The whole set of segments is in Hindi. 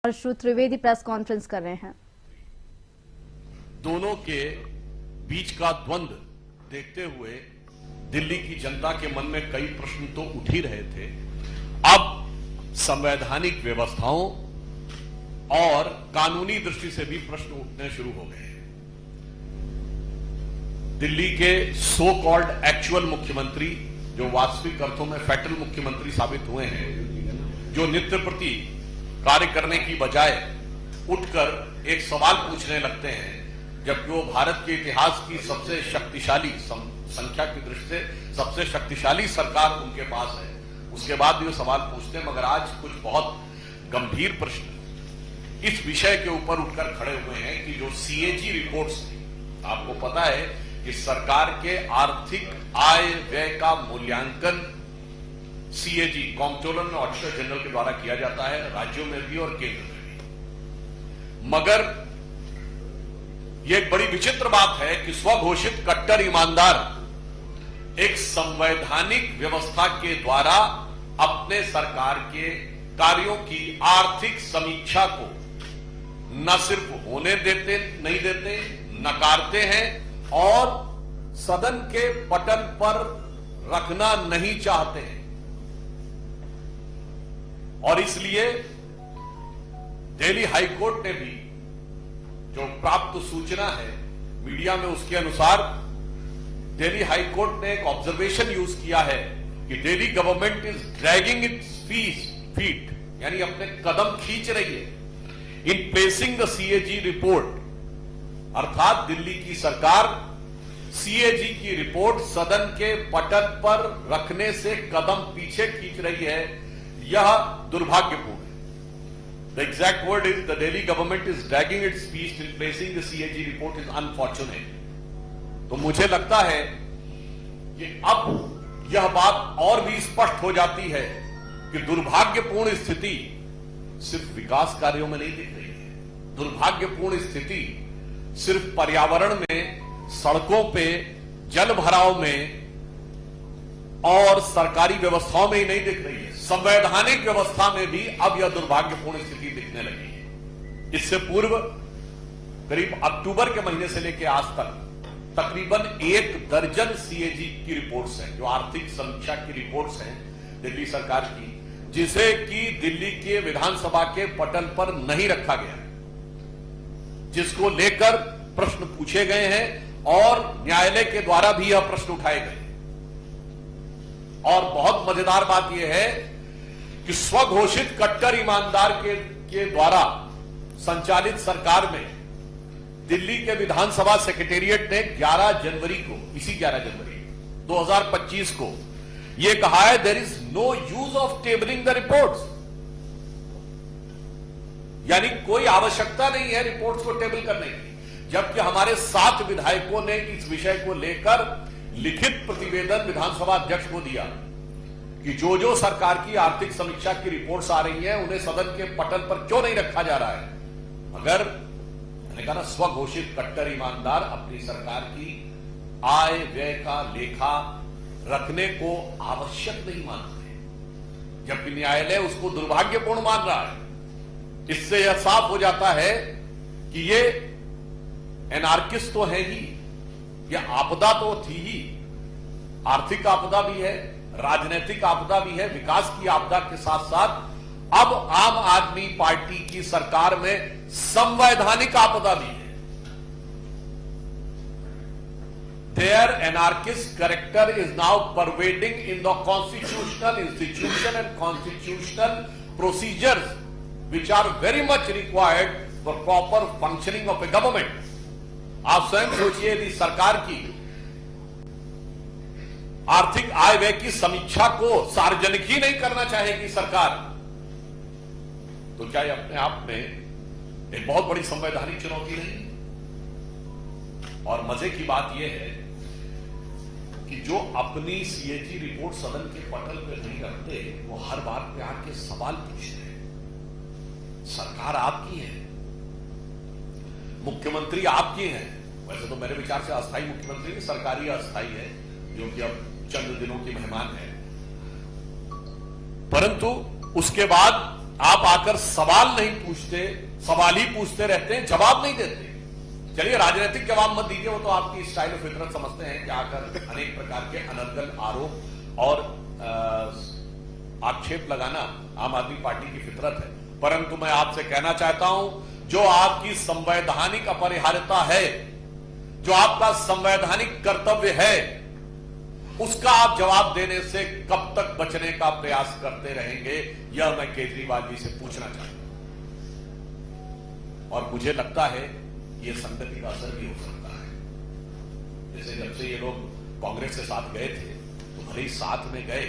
श्री त्रिवेदी प्रेस कॉन्फ्रेंस कर रहे हैं। दोनों के बीच का द्वंद्व देखते हुए दिल्ली की जनता के मन में कई प्रश्न तो उठ ही रहे थे। अब संवैधानिक व्यवस्थाओं और कानूनी दृष्टि से भी प्रश्न उठने शुरू हो गए हैं। दिल्ली के सो कॉल्ड एक्चुअल मुख्यमंत्री, जो वास्तविक अर्थों में फेडरल मुख्यमंत्री साबित हुए हैं, जो नित्य प्रति कार्य करने की बजाय उठकर एक सवाल पूछने लगते हैं, जबकि वो भारत के इतिहास की सबसे शक्तिशाली, संख्या की दृष्टि से सबसे शक्तिशाली सरकार उनके पास है, उसके बाद भी वो सवाल पूछते हैं। मगर आज कुछ बहुत गंभीर प्रश्न इस विषय के ऊपर उठकर खड़े हुए हैं कि जो सीएजी रिपोर्ट्स, आपको पता है कि सरकार के आर्थिक आय व्यय का मूल्यांकन CAG, comptroller and auditor general के द्वारा किया जाता है, राज्यों में भी और केंद्र में भी। मगर यह एक बड़ी विचित्र बात है कि स्वघोषित कट्टर ईमानदार एक संवैधानिक व्यवस्था के द्वारा अपने सरकार के कार्यों की आर्थिक समीक्षा को न सिर्फ होने देते नहीं देते, नकारते हैं और सदन के पटल पर रखना नहीं चाहते हैं। और इसलिए दिल्ली हाईकोर्ट ने भी, जो प्राप्त सूचना है मीडिया में, उसके अनुसार दिल्ली हाईकोर्ट ने एक ऑब्जर्वेशन यूज किया है कि Delhi government is dragging its feet, यानी अपने कदम खींच रही है इन प्लेसिंग द सीएजी रिपोर्ट, अर्थात दिल्ली की सरकार सीएजी की रिपोर्ट सदन के पटल पर रखने से कदम पीछे खींच रही है। यह दुर्भाग्यपूर्ण है। The exact word is the Delhi government is dragging its feet in placing the CAG report is unfortunate। तो मुझे लगता है कि अब यह बात और भी स्पष्ट हो जाती है कि दुर्भाग्यपूर्ण स्थिति सिर्फ विकास कार्यों में नहीं दिख रही है। दुर्भाग्यपूर्ण स्थिति सिर्फ पर्यावरण में, सड़कों पे, जल भराव में और सरकारी व्यवस्थाओं में ही नहीं दिख रही है, संवैधानिक व्यवस्था में भी अब यह दुर्भाग्यपूर्ण स्थिति दिखने लगी है। इससे पूर्व करीब अक्टूबर के महीने से लेकर आज तक तकरीबन 1 दर्जन सीएजी की रिपोर्ट्स हैं, जो आर्थिक समीक्षा की रिपोर्ट्स हैं दिल्ली सरकार की, जिसे कि दिल्ली के विधानसभा के पटल पर नहीं रखा गया, जिसको लेकर प्रश्न पूछे गए हैं और न्यायालय के द्वारा भी यह प्रश्न उठाए गए। और बहुत मजेदार बात यह है कि स्वघोषित कट्टर ईमानदार के द्वारा संचालित सरकार में दिल्ली के विधानसभा सेक्रेटेरिएट ने 11 जनवरी को, इसी 11 जनवरी 2025 को यह कहा है, there is no use of tabling the reports, यानी कोई आवश्यकता नहीं है रिपोर्ट्स को टेबल करने की। जबकि हमारे 7 विधायकों ने इस विषय को लेकर लिखित प्रतिवेदन विधानसभा अध्यक्ष को दिया कि जो सरकार की आर्थिक समीक्षा की रिपोर्ट्स आ रही हैं, उन्हें सदन के पटल पर क्यों नहीं रखा जा रहा है। मगर मैंने कहा ना, स्वघोषित कट्टर ईमानदार अपनी सरकार की आय व्यय का लेखा रखने को आवश्यक नहीं मानते, जबकि न्यायालय उसको दुर्भाग्यपूर्ण मान रहा है। इससे यह साफ हो जाता है कि ये एनार्किस्ट तो है ही, यह आपदा तो थी ही, आर्थिक आपदा भी है, राजनीतिक आपदा भी है, विकास की आपदा के साथ साथ अब आम आदमी पार्टी की सरकार में संवैधानिक आपदा भी है। Their anarchist character is now pervading in the constitutional institution and constitutional procedures which are very much required for proper functioning of a government। आप स्वयं सोचिए, यदि सरकार की आर्थिक आय व्यय की समीक्षा को सार्वजनिक ही नहीं करना चाहेगी सरकार, तो क्या यह अपने आप में एक बहुत बड़ी संवैधानिक चुनौती नहीं? और मजे की बात यह है कि जो अपनी सीएजी रिपोर्ट सदन के पटल पर नहीं रखते, वो हर बात पे आके सवाल पूछते हैं। सरकार आपकी है, मुख्यमंत्री आपकी हैं। वैसे तो मेरे विचार से अस्थायी मुख्यमंत्री भी सरकारी अस्थायी है, जो कि अब चंद दिनों की मेहमान है, परंतु उसके बाद आप आकर सवाल नहीं पूछते, सवाल ही पूछते रहते हैं, जवाब नहीं देते। चलिए राजनीतिक जवाब मत दीजिए, वो तो आपकी स्टाइल ऑफ फितरत समझते हैं कि आकर अनेक प्रकार के अनर्गल आरोप और आक्षेप लगाना आम आदमी पार्टी की फितरत है। परंतु मैं आपसे कहना चाहता हूं, जो आपकी संवैधानिक अपरिहार्यता है, जो आपका संवैधानिक कर्तव्य है, उसका आप जवाब देने से कब तक बचने का प्रयास करते रहेंगे, यह मैं केजरीवाल जी से पूछना चाहता हूं। और मुझे लगता है यह संगति का असर भी हो सकता है। जैसे जब से ये लोग कांग्रेस के साथ गए थे तो भले ही साथ में गए,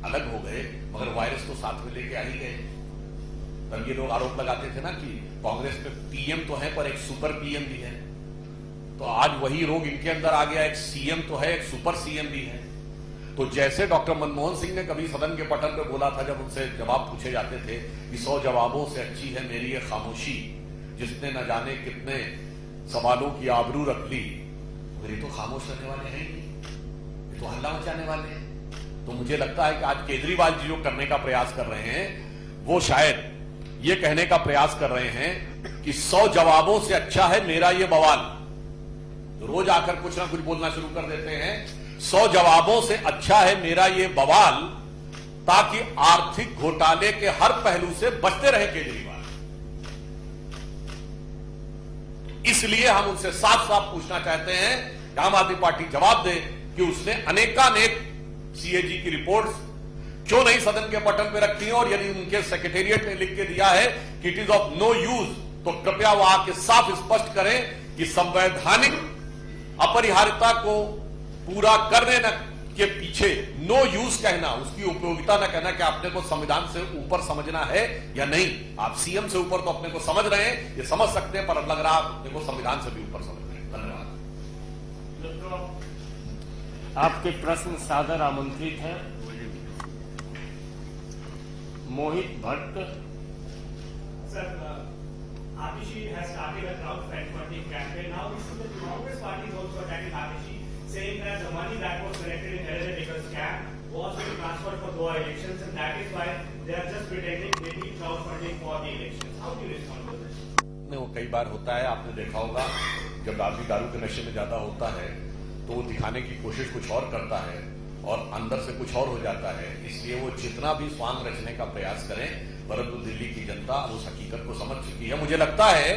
अलग हो गए, मगर वायरस तो साथ में लेके आ ही गए। तब ये लोग आरोप लगाते थे ना कि कांग्रेस में पीएम तो है पर एक सुपर पीएम भी है। तो आज वही रोग इनके अंदर आ गया, एक सीएम तो है, एक सुपर सीएम भी है। तो जैसे डॉक्टर मनमोहन सिंह ने कभी सदन के पटल पे बोला था, जब उनसे जवाब पूछे जाते थे कि 100 जवाबों से अच्छी है मेरी ये खामोशी, जिसने न जाने कितने सवालों की आबरू रख ली। मेरी तो खामोश रहने वाले हैं ही, ये तो हल्ला मचाने वाले हैं। तो मुझे लगता है कि आज केजरीवाल जी जो करने का प्रयास कर रहे हैं, वो शायद ये कहने का प्रयास कर रहे हैं कि 100 जवाबों से अच्छा है मेरा ये बवाल। तो रोज आकर कुछ ना कुछ बोलना शुरू कर देते हैं, 100 जवाबों से अच्छा है मेरा ये बवाल, ताकि आर्थिक घोटाले के हर पहलू से बचते रहे केजरीवाल। इसलिए हम उनसे साफ साफ पूछना चाहते हैं कि आम आदमी पार्टी जवाब दे कि उसने अनेकानेक सीएजी की रिपोर्ट्स क्यों नहीं सदन के पटल पे रखी है, और यदि उनके सेक्रेटेरिएट ने लिख के दिया है कि it is of no use, तो कृपया वो आके साफ स्पष्ट करें कि संवैधानिक अपरिहार्यता को पूरा करने न के पीछे नो यूज कहना, उसकी उपयोगिता न कहना कि आपने को संविधान से ऊपर समझना है या नहीं। आप सीएम से ऊपर तो अपने को समझ रहे हैं, ये समझ सकते हैं, पर लग रहा आप अपने को संविधान से भी ऊपर समझ रहे हैं। धन्यवाद। आपके प्रश्न सादर आमंत्रित हैं। मोहित Bhatt. Sir, Atishi has started a crowdfunding campaign. Now we see that the Congress party is also attacking Atishi, saying that the money that was collected in Helena scam was being transferred for Goa elections, and that is why they are just pretending they need crowdfunding for the elections. How do you respond to this? वो कई बार होता है, आपने देखा होगा, जब आदमी दारू के नशे में ज्यादा होता है तो वो दिखाने की कोशिश कुछ और करता है और अंदर से कुछ और हो जाता है। इसलिए वो जितना भी स्वांग रचने का प्रयास करें, परंतु दिल्ली की जनता उस हकीकत को समझ चुकी है। मुझे लगता है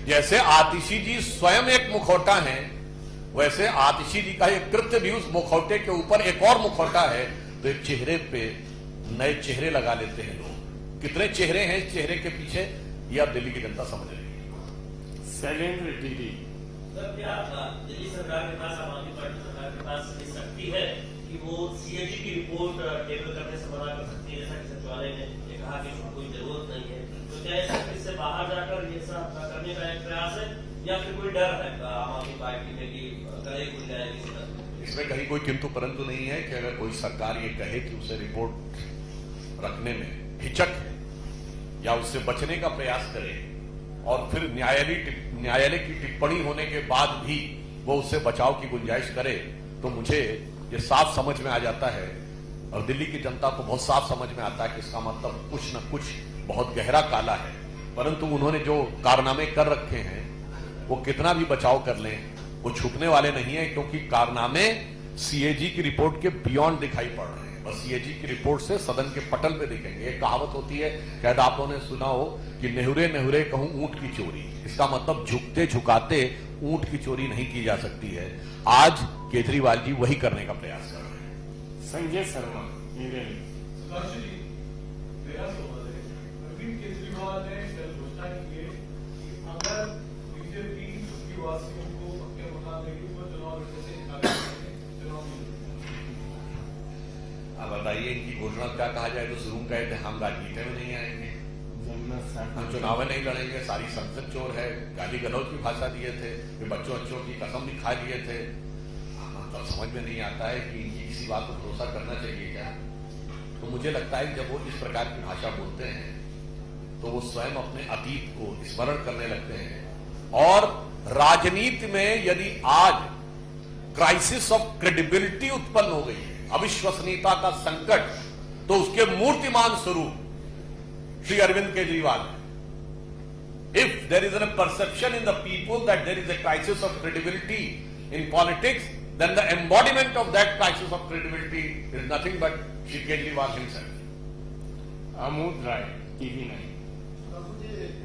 जैसे आतिशी जी स्वयं एक मुखौटा है, वैसे आतिशी जी का एक कृत्य भी उस मुखौटे के ऊपर एक और मुखौटा है। तो एक चेहरे पे नए चेहरे लगा लेते हैं लोग। कितने चेहरे हैं इस चेहरे के पीछे, ये अब दिल्ली की जनता समझ रही है। शैलेंद्र टीडी। सर, क्या दिल्ली सरकार के पास, आम आदमी पार्टी सरकार के पास ये शक्ति है कि वो सीएजी की रिपोर्ट टेबल करने से मना कर सकती है, जैसा कि सचिवालय ने कहा कि कोई जरूरत नहीं है? तो क्या ऐसा इससे बाहर जाकर ये सब करने का एक प्रयास है, या फिर कोई डर है आम आदमी पार्टी में कि गले खुल जाएगी? इसमें कहीं कोई किंतु परंतु नहीं है कि अगर कोई सरकार ये कहे कि उसे रिपोर्ट रखने में हिचक है या उससे बचने का प्रयास करे, और फिर न्यायालय की टिप्पणी होने के बाद भी वो उससे बचाव की गुंजाइश करे, तो मुझे ये साफ समझ में आ जाता है और दिल्ली की जनता को बहुत साफ समझ में आता है कि इसका मतलब कुछ न कुछ बहुत गहरा काला है। परंतु उन्होंने जो कारनामे कर रखे हैं, वो कितना भी बचाव कर लें, वो छुपने वाले नहीं है, क्योंकि कारनामे सीएजी की रिपोर्ट के बियॉन्ड दिखाई पड़ रहे हैं। बस सीएजी की रिपोर्ट से सदन के पटल पे दिखेंगे। एक कहावत होती है, शायद आप लोगों ने सुना हो कि नेहुरे नेहुरे कहूं ऊंट की चोरी। इसका मतलब झुकते झुकाते ऊंट की चोरी नहीं की जा सकती है। आज केजरीवाल जी वही करने का प्रयास कर रहे हैं। संजय शर्मा। अरविंद केजरीवाल ने कल घोषणा की है कि अगर बीजेपी वासियों को पक्के बना देगी तो चुनाव लड़ने से चुनाव नहीं। अब बताइए इनकी घोषणा क्या कहा जाए? तो शुरू कहते हैं हम राजनीति में नहीं आएंगे, हम चुनाव नहीं लड़ेंगे, सारी संसद चोर है, गाली गलौज की भाषा दिए थे, बच्चों की कसम भी खा लिए थे। मतलब समझ में नहीं आता है कि किसी बात को भरोसा करना चाहिए क्या? तो मुझे लगता है जब वो इस प्रकार की भाषा बोलते हैं तो वो स्वयं अपने अतीत को स्मरण करने लगते हैं। और राजनीति में यदि आज क्राइसिस ऑफ क्रेडिबिलिटी उत्पन्न हो गई है, अविश्वसनीयता का संकट, तो उसके मूर्तिमान स्वरूप श्री अरविंद केजरीवाल है। If there is a perception in the people that there is a crisis of credibility in politics, then the embodiment of that crisis of credibility is nothing but Shri Kejriwal himself. अमूद Rai, TV9। मुझे एक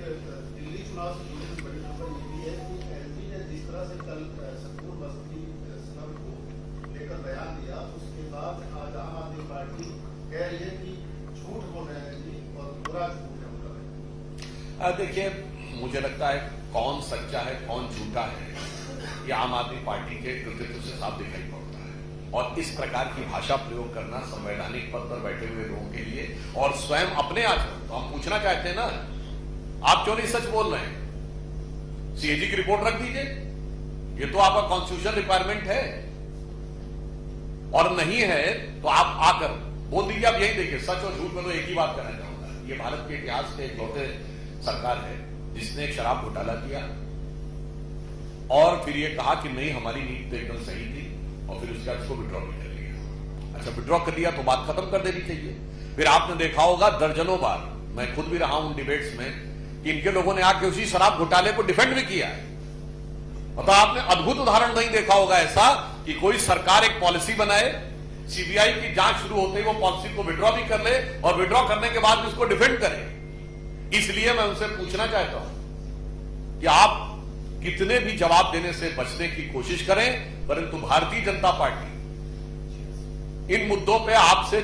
दिल्ली चुनाव से जुड़ी बड़ी खबर ये भी है कि एलजी ने जिस तरह से कल संपूर्ण बस्ती स्लम को लेकर बयान दिया, उसके बाद आज आम आदमी पार्टी कह रही है कि झूठ बोल रहे हैं जी और बुरा झूठ है उनका। देखिए, मुझे लगता है कौन सच्चा है कौन झूठा है ये आम आदमी पार्टी के कृतित्व से साफ दिखाई पड़ता है। और इस प्रकार की भाषा प्रयोग करना संवैधानिक पद पर बैठे हुए लोगों के लिए और स्वयं अपने आचरण, तो हम पूछना चाहते हैं ना, आप क्यों नहीं सच बोल रहे हैं? सीएजी की रिपोर्ट रख दीजिए, ये तो आपका कॉन्स्टिट्यूशन रिक्वायरमेंट है। और नहीं है तो आप आकर बोल दीजिए। आप यही देखिए, सच और झूठ में तो एक ही बात कहना चाहूंगा, ये भारत के इतिहास के इकलौते सरकार है जिसने एक शराब घोटाला किया और फिर ये कहा कि नहीं हमारी नीति तो एकदम सही थी, और फिर उसके बाद इसको विड्रॉ भी कर लिया। अच्छा, विड्रॉ कर लिया तो बात खत्म कर देनी चाहिए। फिर आपने देखा होगा दर्जनों बार, मैं खुद भी रहा हूं डिबेट्स में, कि इनके लोगों ने आके उसी शराब घोटाले को डिफेंड भी किया है। मतलब आपने अद्भुत उदाहरण नहीं देखा होगा ऐसा कि कोई सरकार एक पॉलिसी बनाए, सीबीआई की जांच शुरू होते ही वो पॉलिसी को विड्रॉ भी कर ले और विड्रॉ करने के बाद उसको डिफेंड करे। इसलिए मैं उनसे पूछना चाहता हूं कि आप कितने भी जवाब देने से बचने की कोशिश करें, परंतु भारतीय जनता पार्टी इन मुद्दों पे आपसे